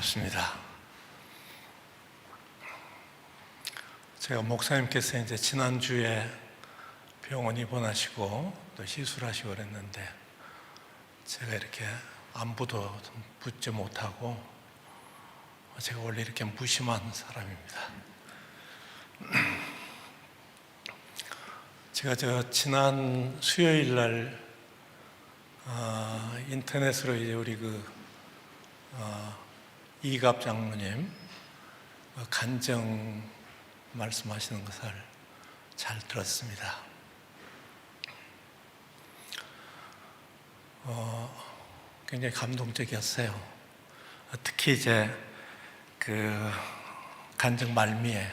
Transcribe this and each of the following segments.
반갑습니다. 제가 목사님께서 이제 지난주에 병원 입원하시고 또 시술하시고 그랬는데 제가 이렇게 안부도 묻지 못하고 제가 원래 이렇게 무심한 사람입니다. 제가 지난 수요일 날 인터넷으로 이제 우리 이갑 장로님 간증 말씀하시는 것을 잘 들었습니다. 굉장히 감동적이었어요. 특히 이제 간증 말미에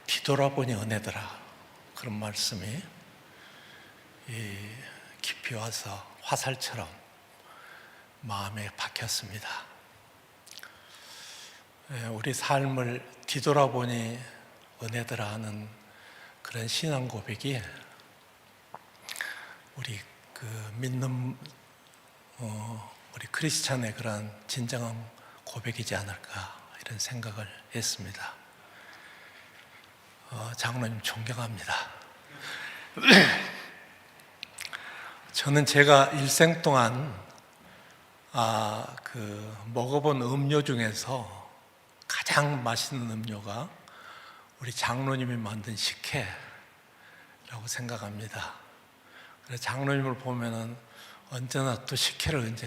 뒤돌아보니 은혜더라 그런 말씀이 깊이 와서 화살처럼 마음에 박혔습니다. 우리 삶을 뒤돌아보니 은혜더라 하는 그런 신앙 고백이 우리 믿는 우리 크리스찬의 그런 진정한 고백이지 않을까 이런 생각을 했습니다. 장로님 존경합니다. 저는 제가 일생 동안 먹어본 음료 중에서 가장 맛있는 음료가 우리 장로님이 만든 식혜라고 생각합니다. 그래서 장로님을 보면은 언제나 또 식혜를 언제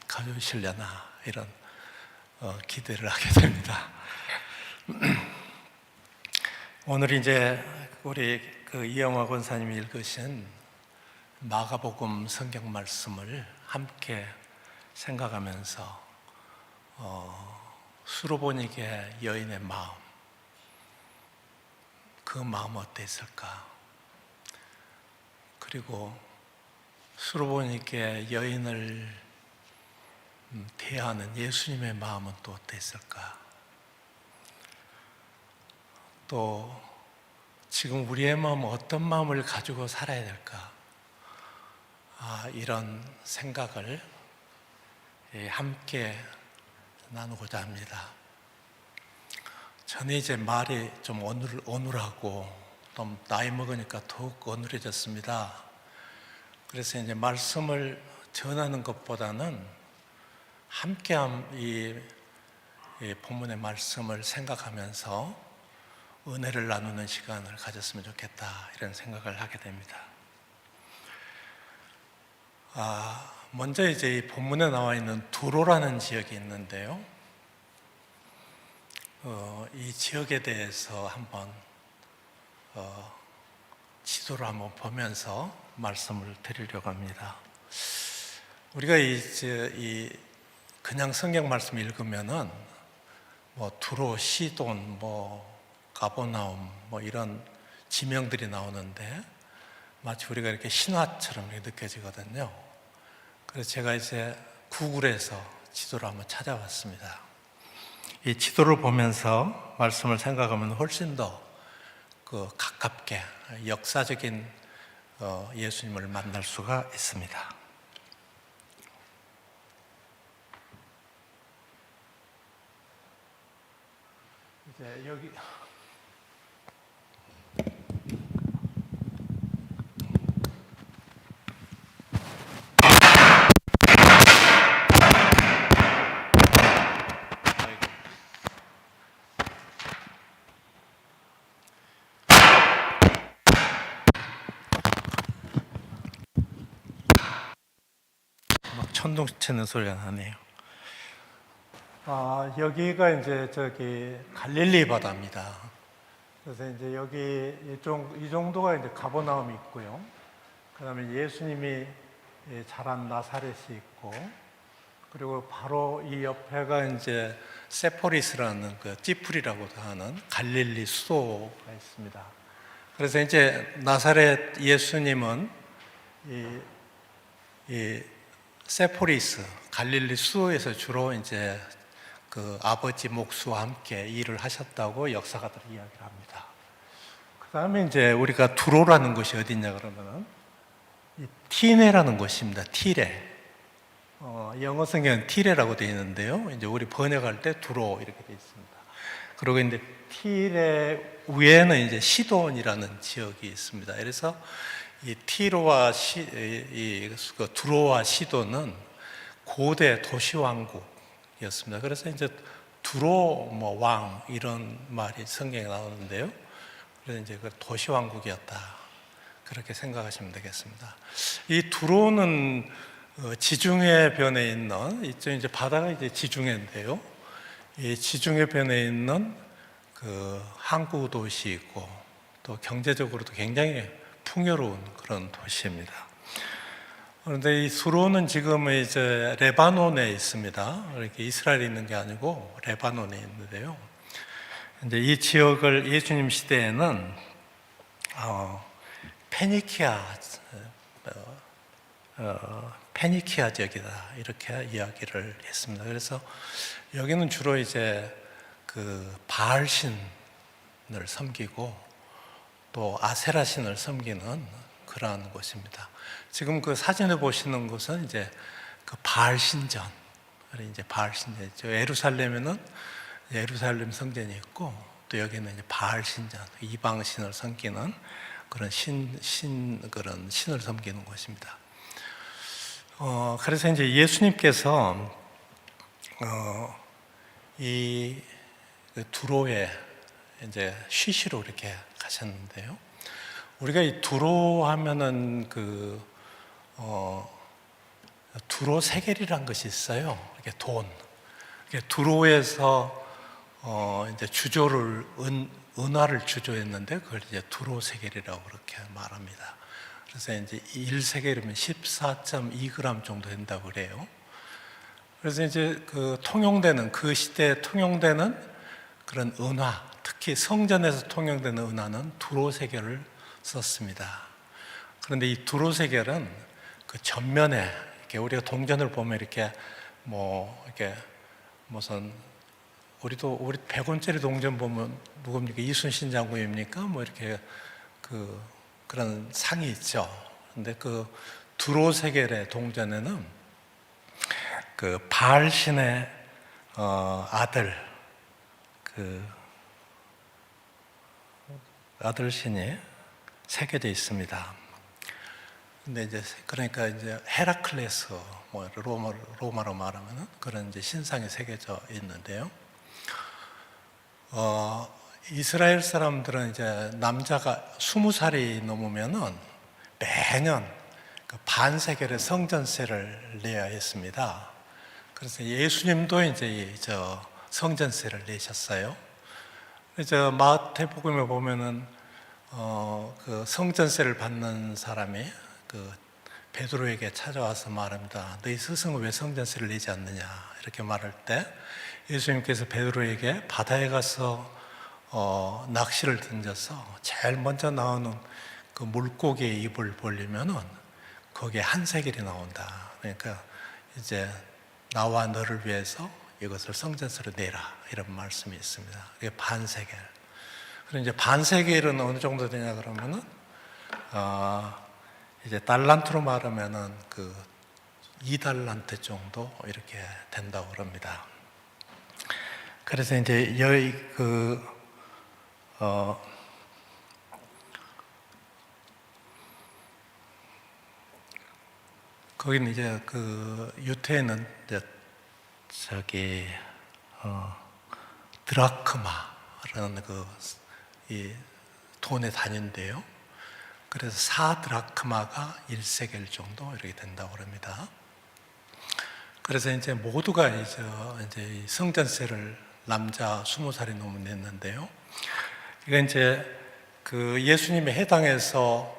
가져오시려나 이런 기대를 하게 됩니다. 오늘 이제 우리 이영화 권사님이 읽으신 마가복음 성경 말씀을 함께 생각하면서 수로보니게 여인의 마음, 그 마음은 어땠을까? 그리고 수로보니게 여인을 대하는 예수님의 마음은 또 어땠을까? 또 지금 우리의 마음은 어떤 마음을 가지고 살아야 될까? 이런 생각을 함께 나누고자 합니다. 저는 이제 말이 좀 어눌하고 또 나이 먹으니까 더욱 어눌해졌습니다. 그래서 이제 말씀을 전하는 것보다는 함께 이 본문의 말씀을 생각하면서 은혜를 나누는 시간을 가졌으면 좋겠다 이런 생각을 하게 됩니다. 먼저 이제 이 본문에 나와 있는 두로라는 지역이 있는데요. 이 지역에 대해서 한번 지도를 한번 보면서 말씀을 드리려고 합니다. 우리가 그냥 성경 말씀 읽으면은 두로, 시돈, 가버나움 이런 지명들이 나오는데 마치 우리가 이렇게 신화처럼 느껴지거든요. 그래서 제가 이제 구글에서 지도를 한번 찾아봤습니다. 이 지도를 보면서 말씀을 생각하면 훨씬 더 가깝게 역사적인 예수님을 만날 수가 있습니다. 이제 여기 천둥 치는 소리가 나네요. 여기가 이제 갈릴리 바다입니다. 그래서 이제 여기 이 정도가 이제 가버나움이 있고요. 그다음에 예수님이 자란 나사렛이 있고, 그리고 바로 이 옆에가 이제 세포리스라는 찌푸리라고도 하는 갈릴리 수도가 있습니다. 그래서 이제 나사렛 예수님은 이 세포리스 갈릴리 수도에서 주로 이제 아버지 목수와 함께 일을 하셨다고 역사가들이 이야기를 합니다. 그 다음에 이제 우리가 두로라는 곳이 어디냐 그러면은 이 티네라는 곳입니다. 티레. 영어 성경은 티레라고 되어 있는데요. 이제 우리 번역할 때 두로 이렇게 되어 있습니다. 그리고 이제 티레 위에는 이제 시돈이라는 지역이 있습니다. 그래서 이 티로와 그 두로와 시돈은 고대 도시 왕국이었습니다. 그래서 이제 두로 뭐 왕 이런 말이 성경에 나오는데요. 그래서 이제 그 도시 왕국이었다, 그렇게 생각하시면 되겠습니다. 이 두로는 지중해 변에 있는, 이제 바다가 이제 지중해인데요. 이 지중해 변에 있는 그 항구 도시이고 또 경제적으로도 굉장히 풍요로운 그런 도시입니다. 그런데 이 두로는 지금 이제 레바논에 있습니다. 이렇게 이스라엘에 있는 게 아니고 레바논에 있는데요. 이제 이 지역을 예수님 시대에는 페니키아 지역이다, 이렇게 이야기를 했습니다. 그래서 여기는 주로 이제 그 바알 신을 섬기고 또 아세라 신을 섬기는 그러한 곳입니다. 지금 그 사진을 보시는 곳은 이제 그 바알 신전, 이제 바알 신전이죠. 예루살렘에는 예루살렘 성전이 있고 또 여기는 이제 바알 신전, 이방 신을 섬기는 그런 그런 신을 섬기는 곳입니다. 그래서 이제 예수님께서 이 두로에 이제 쉬시러 이렇게 가셨는데요. 우리가 이 두로 하면은 두로 세겔이란 것이 있어요. 이렇게 돈. 두로에서 이제 주조를 은화를 주조했는데 그걸 이제 두로 세겔이라고 그렇게 말합니다. 그래서 이제 1세겔이면 14.2g 정도 된다고 그래요. 그래서 이제 그 시대에 통용되는 그런 은화, 특히 성전에서 통용되는 은화는 두로 세겔을 썼습니다. 그런데 이 두로 세겔은 그 전면에 이렇게 우리가 동전을 보면 이렇게 무슨 우리 100원짜리 동전 보면 누굽니까? 이순신 장군입니까? 이렇게 그런 상이 있죠. 근데 그 두로 세겔의 동전에는 그 바알 신의 아들, 아들 신이 새겨져 있습니다. 근데 이제 그러니까 이제 헤라클레스, 로마로 말하면은 그런 이제 신상이 새겨져 있는데요. 이스라엘 사람들은 이제 남자가 20살이 넘으면은 매년 그 반세겔의 성전세를 내야 했습니다. 그래서 예수님도 이제 성전세를 내셨어요. 이제 마태복음에 보면은 그 성전세를 받는 사람이 그 베드로에게 찾아와서 말합니다. 너희 스승은 왜 성전세를 내지 않느냐, 이렇게 말할 때 예수님께서 베드로에게 바다에 가서 낚시를 던져서 제일 먼저 나오는 그 물고기의 입을 벌리면은 거기에 한 세겔이 나온다. 그러니까 이제 나와 너를 위해서 이것을 성전세로 내라, 이런 말씀이 있습니다. 이게 반세겔. 그럼 이제 반세겔은 어느 정도 되냐 그러면은 이제 달란트로 말하면은 그 2달란트 정도 이렇게 된다고 그럽니다. 그래서 이제 여기 거기는 이제 유태에는 이제 드라크마라는 이 돈의 단위인데요. 그래서 4드라크마가 1세겔 정도 이렇게 된다고 합니다. 그래서 이제 모두가 이제 성전세를 남자 20살이 넘으면 냈는데요. 이건 이제 예수님의 해당에서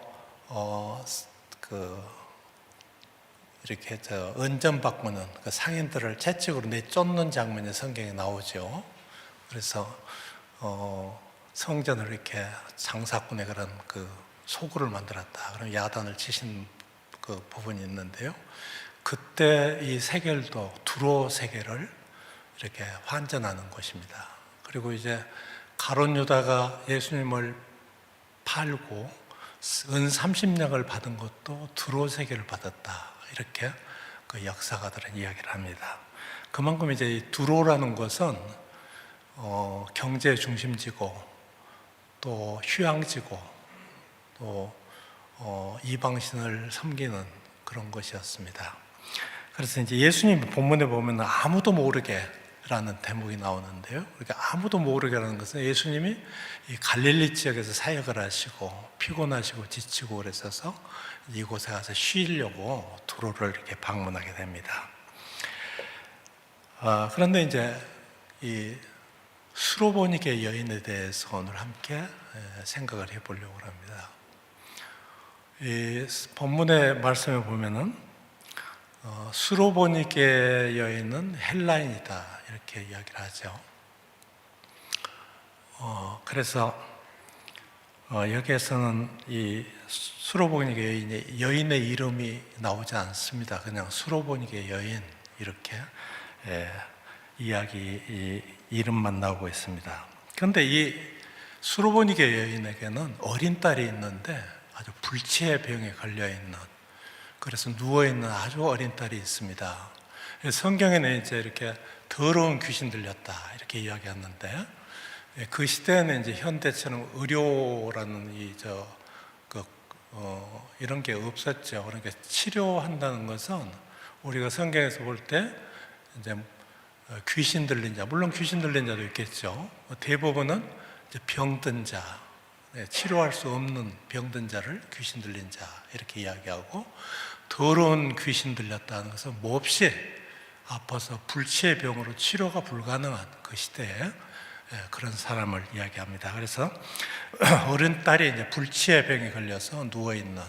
이렇게 은전박문은 상인들을 채찍으로 내쫓는 장면이 성경에 나오죠. 그래서 성전을 이렇게 장사꾼의 그런 소굴을 만들었다, 그럼 야단을 치신 그 부분이 있는데요. 그때 이 세겔도 두로 세겔을 이렇게 환전하는 것입니다. 그리고 이제 가룟 유다가 예수님을 팔고 은 30냥을 받은 것도 두로 세겔을 받았다, 이렇게 그 역사가들은 이야기를 합니다. 그만큼 이제 이 두로라는 것은 경제 중심지고 또 휴양지고 또 이방신을 섬기는 그런 것이었습니다. 그래서 이제 예수님 본문에 보면 아무도 모르게라는 대목이 나오는데요. 그러니까 아무도 모르게라는 것은 예수님이 이 갈릴리 지역에서 사역을 하시고 피곤하시고 지치고 그랬어서 이곳에 가서 쉬려고 두로를 이렇게 방문하게 됩니다. 그런데 이제 이 수로보니게 여인에 대해서 오늘 함께 생각을 해보려고 합니다. 이 본문의 말씀에 보면은 수로보니게 여인은 헬라인이다 이렇게 이야기를 하죠. 그래서 여기에서는 이 수로보니게 여인의 이름이 나오지 않습니다. 그냥 수로보니게 여인 이렇게 이 이름만 나오고 있습니다. 그런데 이 수로보니게 여인에게는 어린 딸이 있는데 아주 불치의 병에 걸려 있는, 그래서 누워 있는 아주 어린 딸이 있습니다. 성경에는 이제 이렇게 더러운 귀신 들렸다 이렇게 이야기하는데, 그 시대에는 이제 현대처럼 의료라는 이런 게 없었죠. 그러니까 치료한다는 것은 우리가 성경에서 볼 때 이제 귀신 들린 자, 물론 귀신 들린 자도 있겠죠. 대부분은 이제 병든 자, 치료할 수 없는 병든 자를 귀신 들린 자 이렇게 이야기하고, 더러운 귀신 들렸다는 것은 몹시 아파서 불치의 병으로 치료가 불가능한 그 시대에 그런 사람을 이야기합니다. 그래서 어린 딸이 이제 불치의 병에 걸려서 누워 있는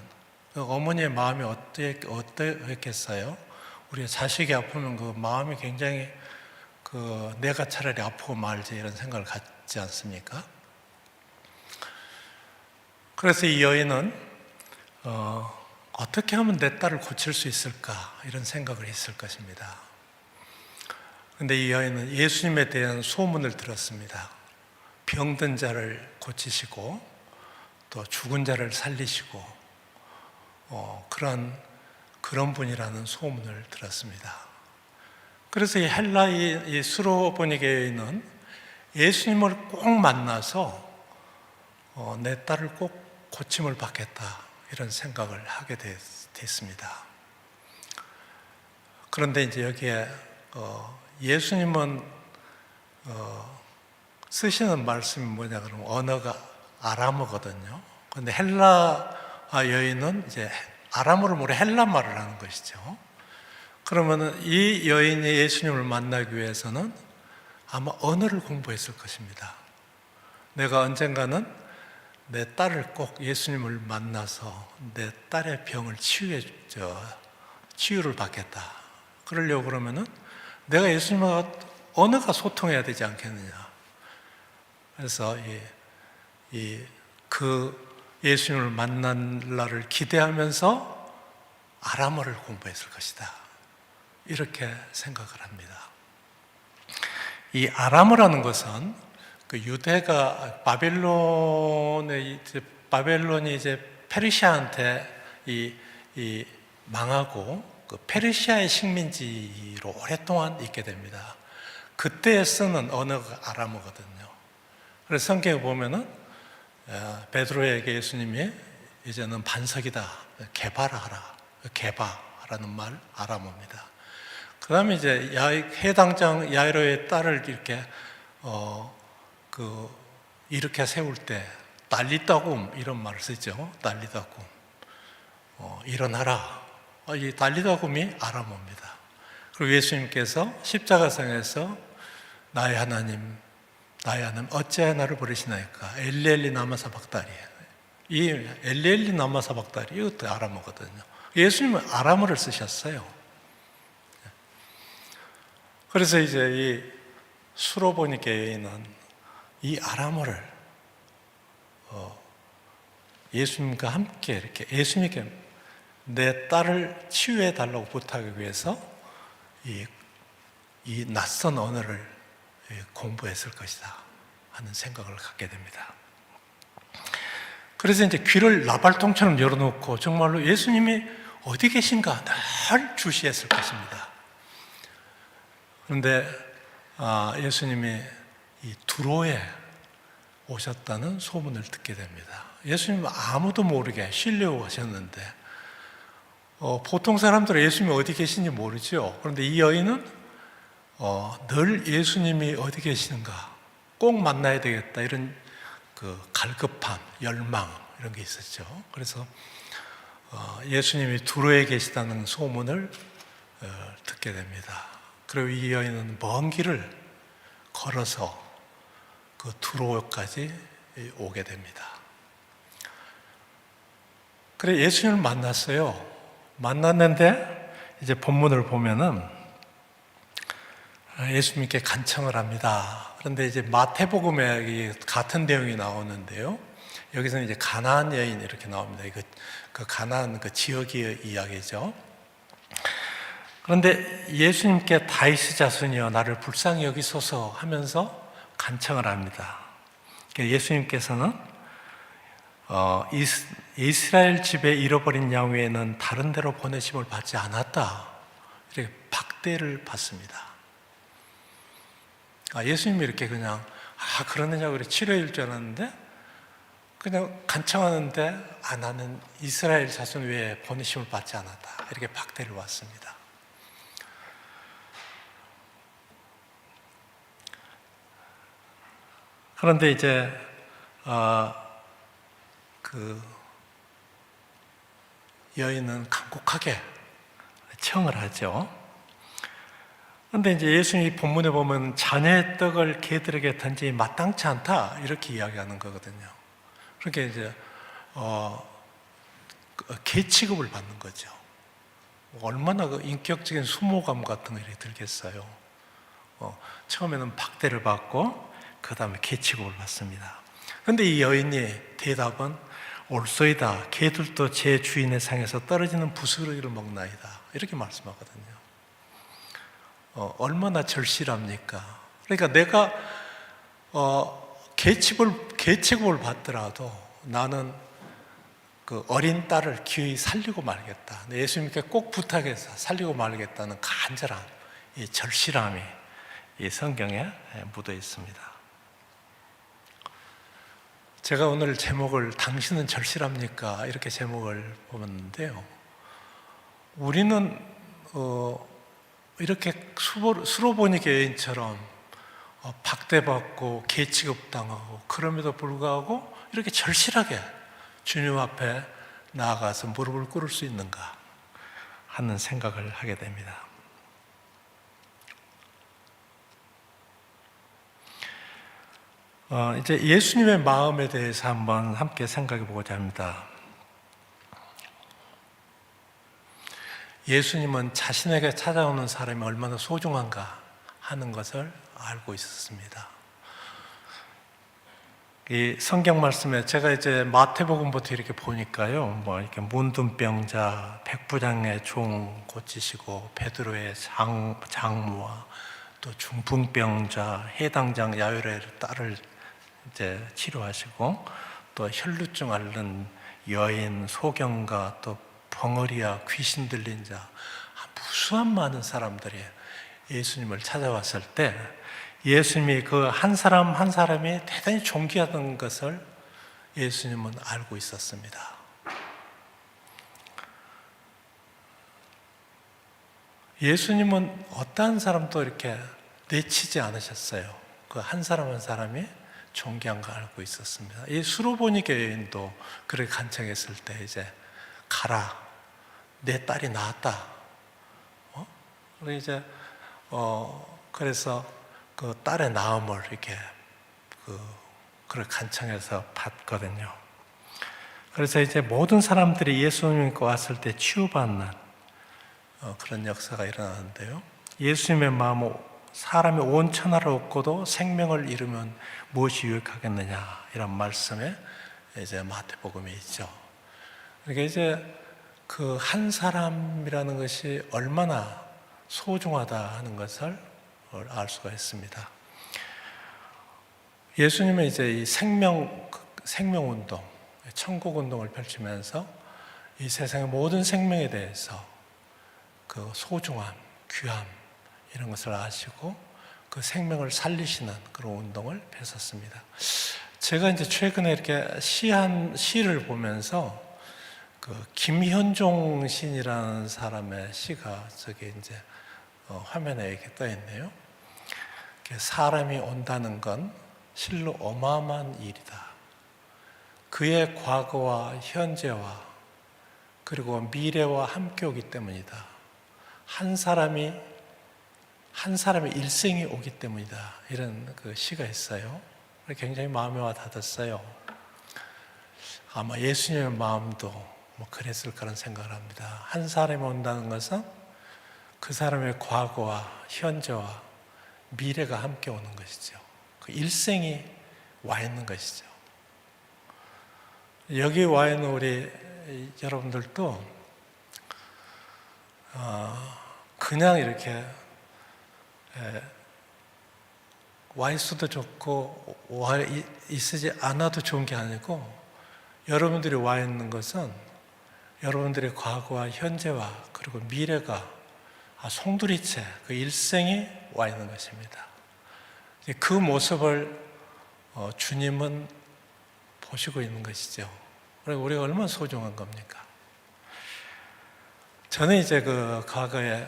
어머니의 마음이 어땠겠어요? 우리 자식이 아프면 그 마음이 굉장히 내가 차라리 아프고 말지 이런 생각을 갖지 않습니까? 그래서 이 여인은 어떻게 하면 내 딸을 고칠 수 있을까 이런 생각을 했을 것입니다. 그런데 이 여인은 예수님에 대한 소문을 들었습니다. 병든 자를 고치시고 또 죽은 자를 살리시고 그런 분이라는 소문을 들었습니다. 그래서 이 헬라의 이 수로보니게 여인은 예수님을 꼭 만나서 내 딸을 꼭 고침을 받겠다 이런 생각을 하게 됐습니다. 그런데 이제 여기에 예수님은 쓰시는 말씀이 뭐냐 그러면 언어가 아람어거든요. 그런데 헬라 여인은 이제 아람어를 모르 헬라 말을 하는 것이죠. 그러면은 이 여인이 예수님을 만나기 위해서는 아마 언어를 공부했을 것입니다. 내가 언젠가는 내 딸을 꼭 예수님을 만나서 내 딸의 병을 치유를 받겠다. 그러려고 그러면은 내가 예수님과 언어가 소통해야 되지 않겠느냐. 그래서 예수님을 만난 날을 기대하면서 아람어를 공부했을 것이다. 이렇게 생각을 합니다. 이 아람어라는 것은 그 유대가 바벨론이 이제 페르시아한테 망하고 그 페르시아의 식민지로 오랫동안 있게 됩니다. 그때 쓰는 언어가 아람어거든요. 그래서 성경에 보면은 베드로에게 예수님이 이제는 반석이다, 개바라하라, 개바라는 말 아람어입니다. 그 다음에 이제 해당장 야이로의 딸을 이렇게 세울 때 달리다굼 이런 말을 쓰죠. 달리다굼, 일어나라. 이 달리다굼이 아람어입니다. 그리고 예수님께서 십자가상에서 나의 하나님 어찌하여 나를 버리시나이까? 엘리엘리 나마 사박다리. 이 엘리엘리 나마 사박다리 이것도 아람어거든요. 예수님은 아람어를 쓰셨어요. 그래서 이제 이 수로보니게 여인은 이 아람어를 예수님과 함께 이렇게 예수님께 내 딸을 치유해 달라고 부탁하기 위해서 이 낯선 언어를 공부했을 것이다 하는 생각을 갖게 됩니다. 그래서 이제 귀를 나발통처럼 열어놓고 정말로 예수님이 어디 계신가 늘 주시했을 것입니다. 그런데 예수님이 이 두로에 오셨다는 소문을 듣게 됩니다. 예수님은 아무도 모르게 쉬려오셨는데 보통 사람들은 예수님이 어디 계신지 모르죠. 그런데 이 여인은 늘 예수님이 어디 계시는가 꼭 만나야 되겠다 이런 그 갈급함, 열망 이런 게 있었죠. 그래서 예수님이 두로에 계시다는 소문을 듣게 됩니다. 그리고 이 여인은 먼 길을 걸어서 그 두로까지 오게 됩니다. 그래 예수님을 만났어요. 만났는데 이제 본문을 보면은 예수님께 간청을 합니다. 그런데 이제 마태복음에 같은 내용이 나오는데요. 여기서는 이제 가나안 여인 이렇게 나옵니다. 그 가나안 그 지역의 이야기죠. 그런데 예수님께 다윗의 자손이여 나를 불쌍히 여기소서 하면서 간청을 합니다. 예수님께서는 이스라엘 집에 잃어버린 양 외에는 다른 데로 보내심을 받지 않았다. 이렇게 박대를 받습니다. 예수님이 이렇게 그냥 그러느냐고 그래 치료일 줄 알았는데 그냥 간청하는데 나는 이스라엘 자손 외에 보내심을 받지 않았다. 이렇게 박대를 받습니다. 그런데 이제 그 여인은 간곡하게 청을 하죠. 그런데 이제 예수님이 본문에 보면 자녀의 떡을 개들에게 던지기 마땅치 않다 이렇게 이야기하는 거거든요. 그러니까 이제 개 취급을 받는 거죠. 얼마나 그 인격적인 수모감 같은 거 이렇게 들겠어요. 처음에는 박대를 받고 그 다음에 개 취급을 받습니다. 그런데 이 여인이 대답은 옳소이다. 개들도 제 주인의 상에서 떨어지는 부스러기를 먹나이다. 이렇게 말씀하거든요. 얼마나 절실합니까? 그러니까 내가 개취급을 받더라도 나는 그 어린 딸을 기어이 살리고 말겠다. 예수님께 꼭 부탁해서 살리고 말겠다는 간절한 이 절실함이 이 성경에 묻어 있습니다. 제가 오늘 제목을 당신은 절실합니까? 이렇게 제목을 보았는데요. 우리는 이렇게 수로보니 여인처럼 박대받고 개취급당하고 그럼에도 불구하고 이렇게 절실하게 주님 앞에 나아가서 무릎을 꿇을 수 있는가 하는 생각을 하게 됩니다. 이제 예수님의 마음에 대해서 한번 함께 생각해 보고자 합니다. 예수님은 자신에게 찾아오는 사람이 얼마나 소중한가 하는 것을 알고 있었습니다. 이 성경 말씀에 제가 이제 마태복음부터 이렇게 보니까요, 이렇게 문둥병자, 백부장의 종 고치시고 베드로의 장모와 또 중풍병자, 해당장 야유레의 딸을 이제 치료하시고 또 혈루증 앓는 여인, 소경가, 또 벙어리와 귀신 들린 자, 무수한 많은 사람들이 예수님을 찾아왔을 때 예수님이 그 한 사람 한 사람이 대단히 존귀하던 것을 예수님은 알고 있었습니다. 예수님은 어떠한 사람도 이렇게 내치지 않으셨어요. 그 한 사람 한 사람이 존귀한 걸 알고 있었습니다. 이 수로보니 여인도 그렇게 간청했을 때 이제 가라, 내 딸이 나았다. 그래서 그 딸의 나음을 이렇게 그걸 간청해서 받거든요. 그래서 이제 모든 사람들이 예수님께 왔을 때 치유받는 그런 역사가 일어나는데요. 예수님의 마음은 사람이 온 천하를 얻고도 생명을 잃으면 무엇이 유익하겠느냐 이런 말씀에 이제 마태복음에 있죠. 그러니까 이제 그 한 사람이라는 것이 얼마나 소중하다 하는 것을 알 수가 있습니다. 예수님은 이제 이 생명운동, 천국운동을 펼치면서 이 세상의 모든 생명에 대해서 그 소중함, 귀함 이런 것을 아시고 그 생명을 살리시는 그런 운동을 펼쳤습니다. 제가 이제 최근에 이렇게 시를 보면서 그 김현종 시인이라는 사람의 시가 저기 이제 화면에 이렇게 떠 있네요. 사람이 온다는 건 실로 어마어마한 일이다. 그의 과거와 현재와 그리고 미래와 함께 오기 때문이다. 한 사람의 일생이 오기 때문이다. 이런 그 시가 있어요. 굉장히 마음에 와 닿았어요. 아마 예수님의 마음도 뭐 그랬을 거라는 생각을 합니다. 한 사람이 온다는 것은 그 사람의 과거와 현재와 미래가 함께 오는 것이죠. 그 일생이 와 있는 것이죠. 여기 와 있는 우리 여러분들도 그냥 이렇게 와 있어도 좋고 와 있지 않아도 좋은 게 아니고, 여러분들이 와 있는 것은 여러분들의 과거와 현재와 그리고 미래가 송두리째 그 일생이 와 있는 것입니다. 그 모습을 주님은 보시고 있는 것이죠. 그리고 우리가 얼마나 소중한 겁니까? 저는 이제 그 과거에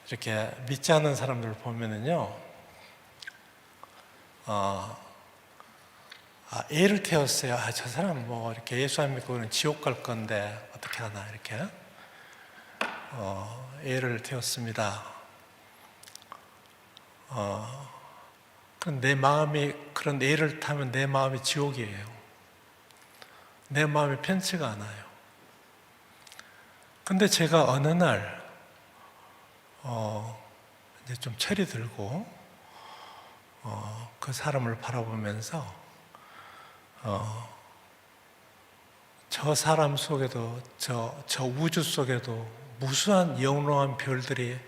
이렇게 믿지 않는 사람들을 보면은요, 애를 태웠어요. 저 사람 뭐 이렇게 예수 안 믿고는 지옥 갈 건데 어떻게 하나 이렇게 애를 태웠습니다. 그런 내 마음이, 그런 애를 타면 내 마음이 지옥이에요. 내 마음이 편치가 않아요. 근데 제가 어느 날 이제 좀 철이 들고 그 사람을 바라보면서 저 사람 속에도 저 우주 속에도 무수한 영롱한 별들이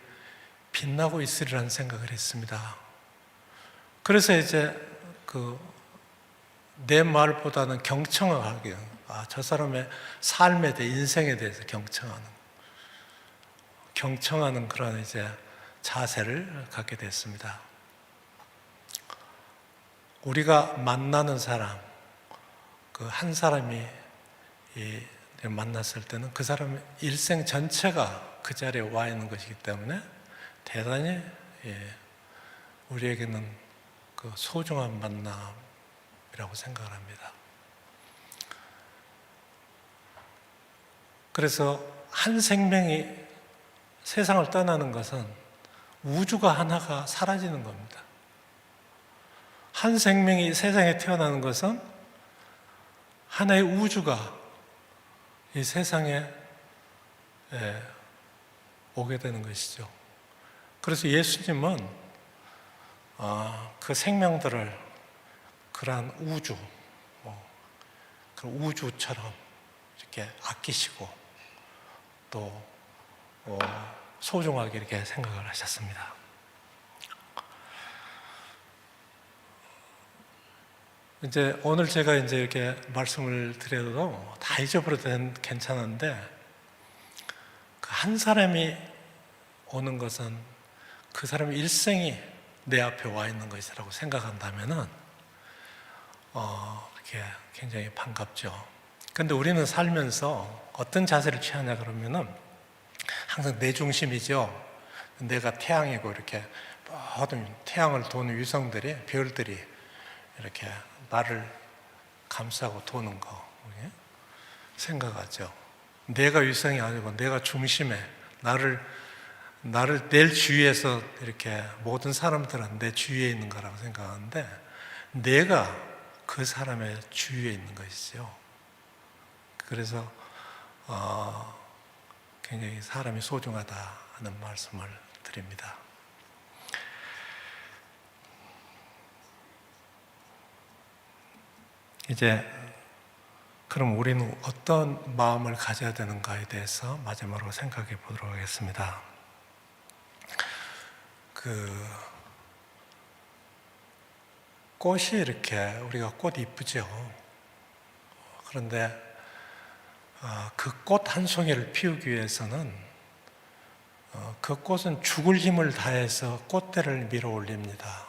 빛나고 있으리라는 생각을 했습니다. 그래서 이제 내 말보다는 경청하게, 저 사람의 삶에 대해, 인생에 대해서 경청하는 그런 이제 자세를 갖게 됐습니다. 우리가 만나는 사람, 그 한 사람이 만났을 때는 그 사람의 일생 전체가 그 자리에 와 있는 것이기 때문에 대단히 우리에게는 그 소중한 만남이라고 생각을 합니다. 그래서 한 생명이 세상을 떠나는 것은 우주가 하나가 사라지는 겁니다. 한 생명이 세상에 태어나는 것은 하나의 우주가 이 세상에 오게 되는 것이죠. 그래서 예수님은 그 생명들을 그러한 우주, 그 우주처럼 이렇게 아끼시고 또 소중하게 이렇게 생각을 하셨습니다. 이제 오늘 제가 이제 이렇게 말씀을 드려도 다 잊어버려도 괜찮은데, 그 한 사람이 오는 것은 그 사람의 일생이 내 앞에 와 있는 것이라고 생각한다면은 이렇게 굉장히 반갑죠. 근데 우리는 살면서 어떤 자세를 취하냐 그러면은 항상 내 중심이죠. 내가 태양이고 이렇게 모든 태양을 도는 위성들이, 별들이 이렇게 나를 감싸고 도는 거 생각하죠. 내가 위성이 아니고 내가 중심에, 내 주위에서 이렇게 모든 사람들은 내 주위에 있는 거라고 생각하는데, 내가 그 사람의 주위에 있는 것이죠. 그래서 굉장히 사람이 소중하다 하는 말씀을 드립니다. 이제 그럼 우리는 어떤 마음을 가져야 되는가에 대해서 마지막으로 생각해 보도록 하겠습니다. 꽃이 이렇게, 우리가 꽃 이쁘죠. 그런데 그 꽃 한 송이를 피우기 위해서는 그 꽃은 죽을 힘을 다해서 꽃대를 밀어 올립니다.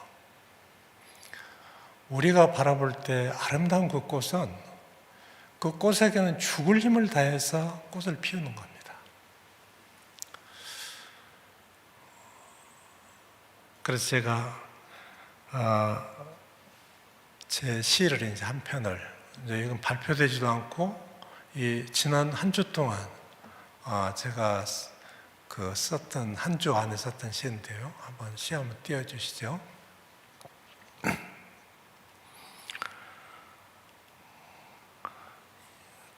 우리가 바라볼 때 아름다운 그 꽃은 그 꽃에게는 죽을 힘을 다해서 꽃을 피우는 겁니다. 그래서 제가 제 시를 이제 한 편을, 이제 이건 발표되지도 않고 이 지난 한 주 동안 제가 그 썼던 한 주 안에 썼던 시인데요. 한번 시 한번 띄워주시죠.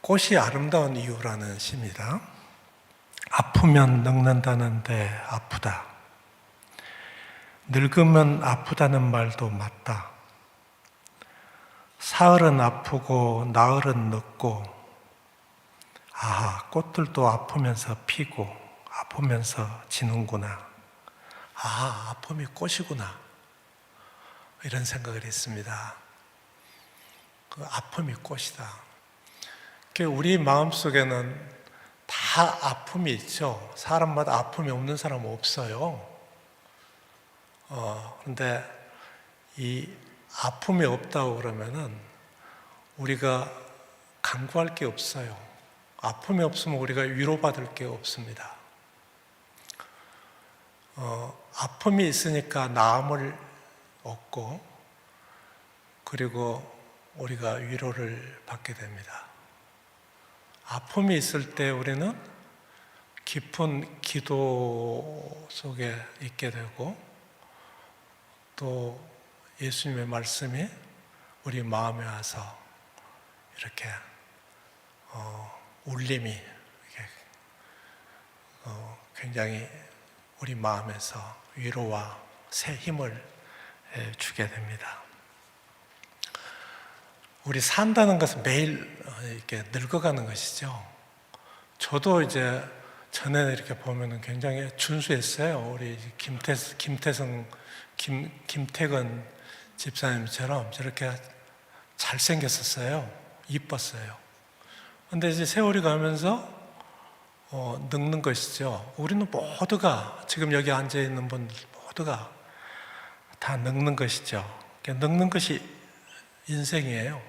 꽃이 아름다운 이유라는 시입니다. 아프면 늙는다는데 아프다. 늙으면 아프다는 말도 맞다. 사흘은 아프고 나흘은 늙고, 꽃들도 아프면서 피고 아프면서 지는구나. 아픔이 꽃이구나. 이런 생각을 했습니다. 그 아픔이 꽃이다. 우리 마음속에는 다 아픔이 있죠. 사람마다 아픔이 없는 사람은 없어요. 그런데 이 아픔이 없다고 그러면은 우리가 간구할 게 없어요. 아픔이 없으면 우리가 위로받을 게 없습니다. 아픔이 있으니까 나음을 얻고, 그리고 우리가 위로를 받게 됩니다. 아픔이 있을 때 우리는 깊은 기도 속에 있게 되고, 또 예수님의 말씀이 우리 마음에 와서 이렇게 울림이 이렇게 굉장히 우리 마음에서 위로와 새 힘을 주게 됩니다. 우리 산다는 것은 매일 이렇게 늙어가는 것이죠. 저도 이제 전에 이렇게 보면은 굉장히 준수했어요. 우리 김태근 집사님처럼 저렇게 잘생겼었어요. 이뻤어요. 근데 이제 세월이 가면서 늙는 것이죠. 우리는 모두가, 지금 여기 앉아있는 분들 모두가 다 늙는 것이죠. 늙는 것이 인생이에요.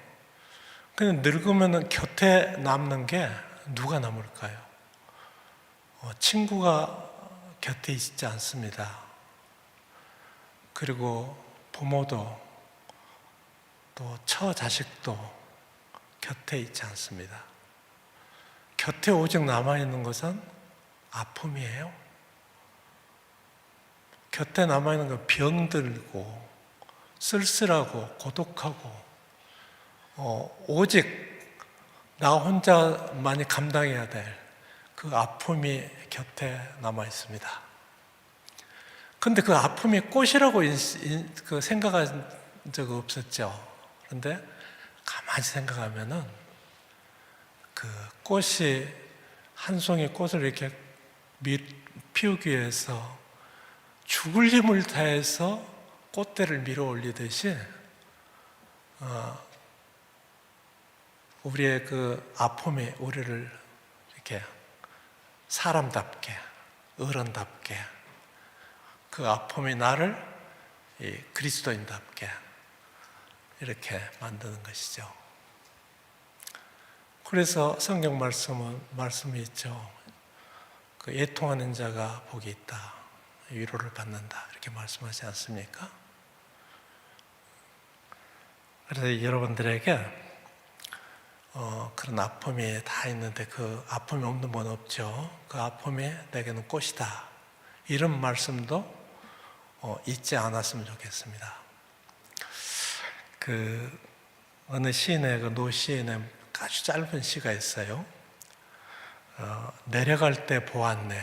근데 늙으면 곁에 남는 게 누가 남을까요? 친구가 곁에 있지 않습니다. 그리고 부모도, 또 처자식도 곁에 있지 않습니다. 곁에 오직 남아있는 것은 아픔이에요. 곁에 남아있는 건 병들고 쓸쓸하고 고독하고, 오직 나 혼자만이 감당해야 될 그 아픔이 곁에 남아 있습니다. 근데 그 아픔이 꽃이라고 생각한 적 없었죠. 그런데 가만히 생각하면은 그 꽃이, 한 송이 꽃을 이렇게 피우기 위해서 죽을 힘을 다해서 꽃대를 밀어 올리듯이 우리의 그 아픔이 우리를 이렇게 사람답게, 어른답게, 그 아픔이 나를 그리스도인답게 이렇게 만드는 것이죠. 그래서 성경 말씀이 있죠. 그 애통하는 자가 복이 있다, 위로를 받는다, 이렇게 말씀하지 않습니까? 그래서 여러분들에게 그런 아픔이 다 있는데 그 아픔이 없는 분 없죠. 그 아픔이 내게는 꽃이다, 이런 말씀도 잊지 않았으면 좋겠습니다. 그 어느 시인의, 그 노 시인의 아주 짧은 시가 있어요. 내려갈 때 보았네,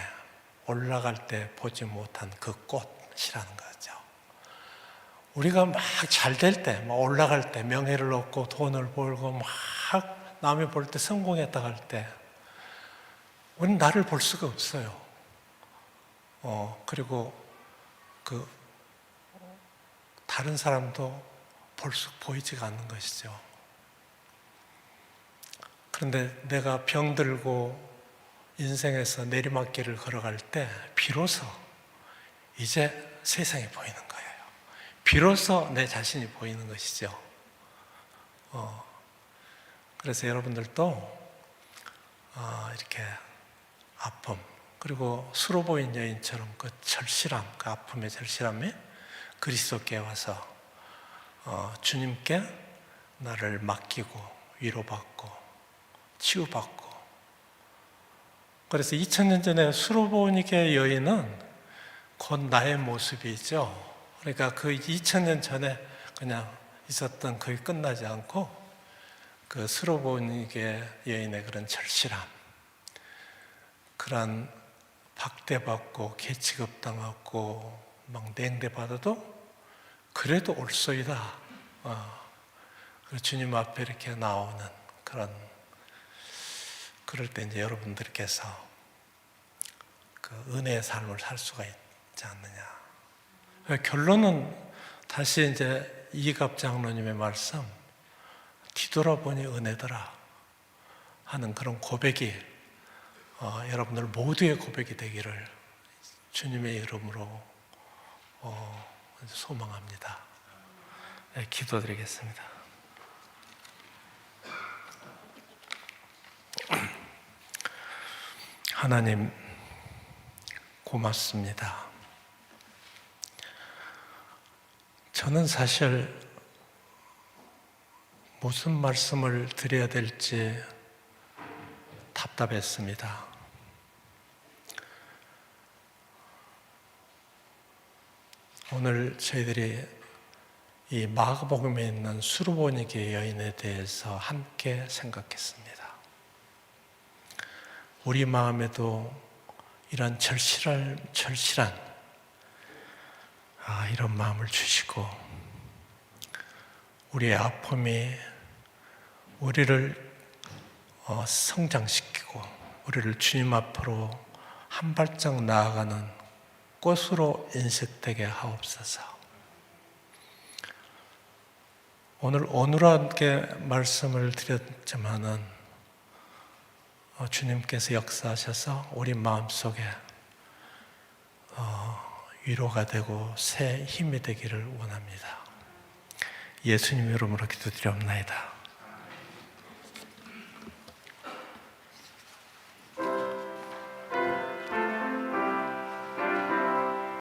올라갈 때 보지 못한 그 꽃이라는 거죠. 우리가 막 잘 될 때, 막 올라갈 때, 명예를 얻고 돈을 벌고 막 남이 볼 때 성공했다 할 때, 우리는 나를 볼 수가 없어요. 그리고 다른 사람도 보이지가 않는 것이죠. 그런데 내가 병들고 인생에서 내리막길을 걸어갈 때 비로소 이제 세상이 보이는 거예요. 비로소 내 자신이 보이는 것이죠. 그래서 여러분들도 이렇게 아픔, 그리고 수로보인 여인처럼 그 절실함, 그 아픔의 절실함이 그리스도께 와서 주님께 나를 맡기고 위로받고 치유받고. 그래서 2000년 전에 수로보니게 여인은 곧 나의 모습이죠. 그러니까 그 2000년 전에 그냥 있었던 그게 끝나지 않고 그 수로보니게 여인의 그런 절실함, 그런 박대받고 개취급당하고 막 냉대받아도 그래도 올소이다. 주님 앞에 이렇게 나오는 그럴 때 이제 여러분들께서 그 은혜의 삶을 살 수가 있지 않느냐. 결론은 다시 이제 이갑 장로님의 말씀, 뒤돌아보니 은혜더라 하는 그런 고백이 여러분들 모두의 고백이 되기를 주님의 이름으로 소망합니다. 네, 기도드리겠습니다. 하나님, 고맙습니다. 저는 사실 무슨 말씀을 드려야 될지 답답했습니다. 오늘 저희들이 이 마가복음에 있는 수르보니게 여인에 대해서 함께 생각했습니다. 우리 마음에도 이런 절실한 이런 마음을 주시고, 우리의 아픔이 우리를 성장시키고 우리를 주님 앞으로 한 발짝 나아가는 꽃으로 인식되게 하옵소서. 오늘 어눌하게 말씀을 드렸지만은 주님께서 역사하셔서 우리 마음속에 위로가 되고 새 힘이 되기를 원합니다. 예수님 이름으로 기도드리옵나이다.